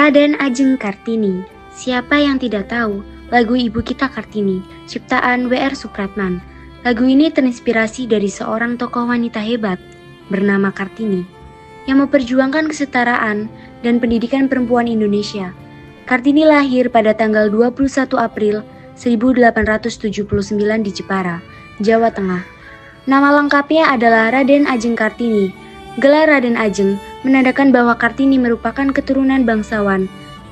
Raden Ajeng Kartini. Siapa yang tidak tahu lagu ibu kita Kartini, ciptaan W.R. Supratman. Lagu ini terinspirasi dari seorang tokoh wanita hebat bernama Kartini yang memperjuangkan kesetaraan dan pendidikan perempuan Indonesia. Kartini lahir pada tanggal 21 April 1879 di Jepara, Jawa Tengah. Nama lengkapnya adalah Raden Ajeng Kartini. Gelar Raden Ajeng menandakan bahwa Kartini merupakan keturunan bangsawan.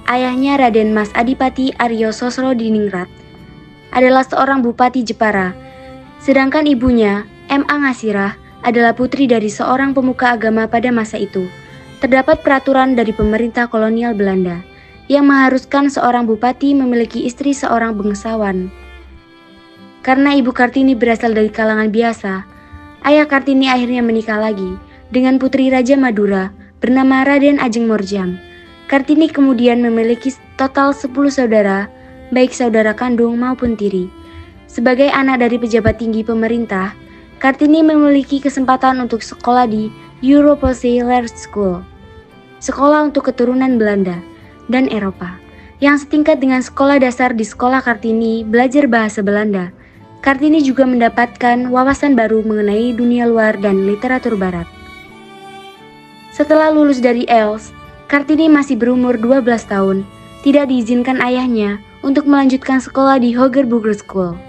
Ayahnya Raden Mas Adipati Aryo Sosro Diningrat adalah seorang bupati Jepara, sedangkan ibunya, M.A. Ngasirah, adalah putri dari seorang pemuka agama pada masa itu. Terdapat peraturan dari pemerintah kolonial Belanda yang mengharuskan seorang bupati memiliki istri seorang bangsawan. Karena ibu Kartini berasal dari kalangan biasa, ayah Kartini akhirnya menikah lagi dengan putri Raja Madura bernama Raden Ajeng Morjam. Kartini kemudian memiliki total 10 saudara, baik saudara kandung maupun tiri. Sebagai anak dari pejabat tinggi pemerintah, Kartini memiliki kesempatan untuk sekolah di Europoort School, sekolah untuk keturunan Belanda dan Eropa, yang setingkat dengan sekolah dasar. Di sekolah Kartini belajar bahasa Belanda. Kartini juga mendapatkan wawasan baru mengenai dunia luar dan literatur barat. Setelah lulus dari IELTS, Kartini masih berumur 12 tahun, tidak diizinkan ayahnya untuk melanjutkan sekolah di Hogerboer School.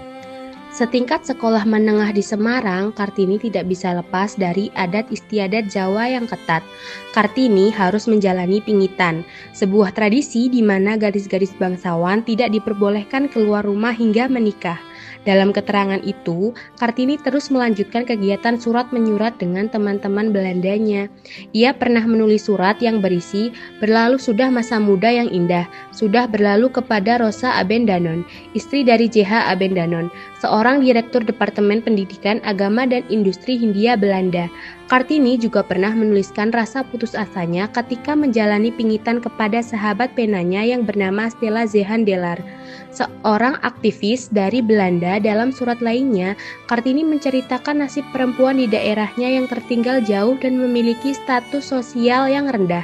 Setingkat sekolah menengah di Semarang, Kartini tidak bisa lepas dari adat istiadat Jawa yang ketat. Kartini harus menjalani pingitan, sebuah tradisi di mana gadis-gadis bangsawan tidak diperbolehkan keluar rumah hingga menikah. Dalam keterangan itu, Kartini terus melanjutkan kegiatan surat menyurat dengan teman-teman Belandanya. Ia pernah menulis surat yang berisi, "Berlalu sudah masa muda yang indah, sudah berlalu kepada Rosa Abendanon, istri dari J.H. Abendanon, seorang direktur Departemen Pendidikan Agama dan Industri Hindia Belanda." Kartini juga pernah menuliskan rasa putus asanya ketika menjalani pingitan kepada sahabat penanya yang bernama Stella Zeehandelar, seorang aktivis dari Belanda. Dalam surat lainnya, Kartini menceritakan nasib perempuan di daerahnya yang tertinggal jauh dan memiliki status sosial yang rendah.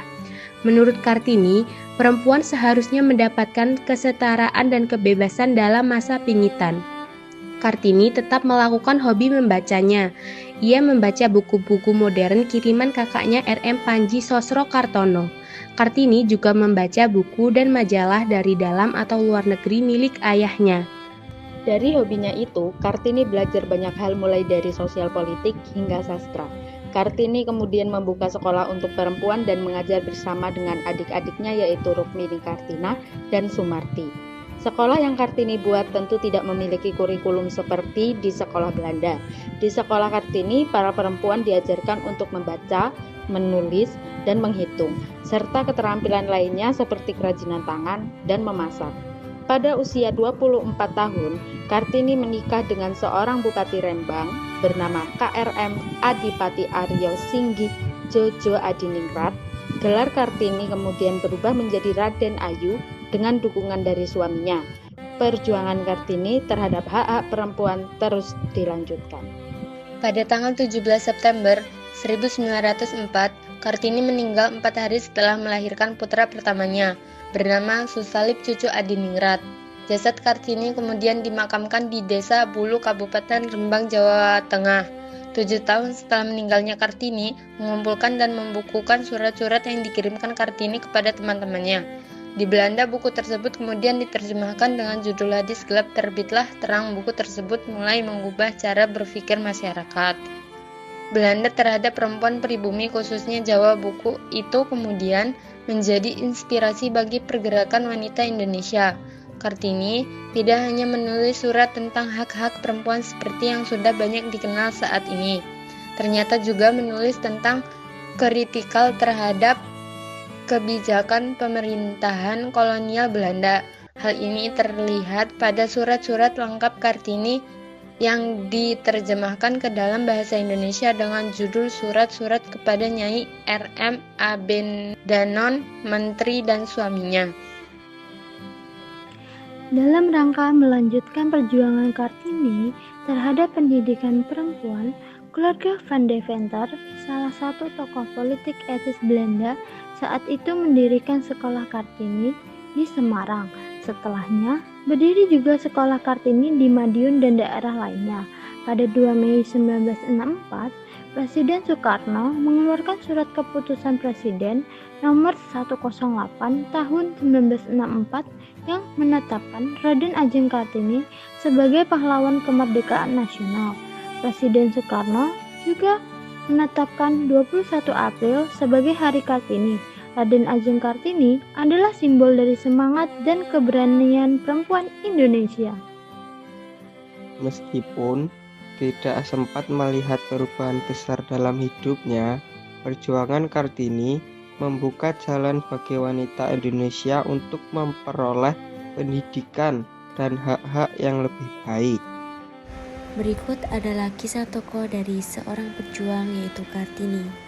Menurut Kartini, perempuan seharusnya mendapatkan kesetaraan dan kebebasan dalam masa pingitan. Kartini tetap melakukan hobi membacanya. Ia membaca buku-buku modern kiriman kakaknya R.M. Panji Sosro Kartono. Kartini juga membaca buku dan majalah dari dalam atau luar negeri milik ayahnya. Dari hobinya itu, Kartini belajar banyak hal mulai dari sosial politik hingga sastra. Kartini kemudian membuka sekolah untuk perempuan dan mengajar bersama dengan adik-adiknya yaitu Rukmini Kartina dan Sumarti. Sekolah yang Kartini buat tentu tidak memiliki kurikulum seperti di sekolah Belanda. Di sekolah Kartini, para perempuan diajarkan untuk membaca, menulis, dan menghitung, serta keterampilan lainnya seperti kerajinan tangan dan memasak. Pada usia 24 tahun, Kartini menikah dengan seorang Bupati Rembang bernama K.R.M. Adipati Aryo Singgih Jojo Adiningrat. Gelar Kartini kemudian berubah menjadi Raden Ayu dengan dukungan dari suaminya. Perjuangan Kartini terhadap hak-hak perempuan terus dilanjutkan. Pada tanggal 17 September 1904, Kartini meninggal 4 hari setelah melahirkan putra pertamanya, bernama Susalip Cucu Adiningrat. Jasad Kartini kemudian dimakamkan di Desa Bulu, Kabupaten Rembang, Jawa Tengah. 7 tahun setelah meninggalnya Kartini, mengumpulkan dan membukukan surat-surat yang dikirimkan Kartini kepada teman-temannya. Di Belanda, buku tersebut kemudian diterjemahkan dengan judul Hadis Gelap. Terbitlah terang buku tersebut mulai mengubah cara berpikir masyarakat Belanda terhadap perempuan pribumi, khususnya Jawa. Buku itu kemudian menjadi inspirasi bagi pergerakan wanita Indonesia. Kartini tidak hanya menulis surat tentang hak-hak perempuan seperti yang sudah banyak dikenal saat ini, ternyata juga menulis tentang kritikal terhadap kebijakan pemerintahan kolonial Belanda. Hal ini terlihat pada surat-surat lengkap Kartini yang diterjemahkan ke dalam bahasa Indonesia dengan judul Surat-surat kepada Nyai R.M. Abendanon, Menteri dan suaminya. Dalam rangka melanjutkan perjuangan Kartini terhadap pendidikan perempuan, keluarga Van Deventer, salah satu tokoh politik etis Belanda, saat itu mendirikan sekolah Kartini di Semarang. Setelahnya, berdiri juga sekolah Kartini di Madiun dan daerah lainnya. Pada 2 Mei 1964, Presiden Soekarno mengeluarkan surat keputusan Presiden nomor 108 tahun 1964 yang menetapkan Raden Ajeng Kartini sebagai pahlawan kemerdekaan nasional. Presiden Soekarno juga menetapkan 21 April sebagai Hari Kartini. Raden Ajeng Kartini adalah simbol dari semangat dan keberanian perempuan Indonesia. Meskipun tidak sempat melihat perubahan besar dalam hidupnya, perjuangan Kartini membuka jalan bagi wanita Indonesia untuk memperoleh pendidikan dan hak-hak yang lebih baik. Berikut adalah kisah tokoh dari seorang pejuang yaitu Kartini.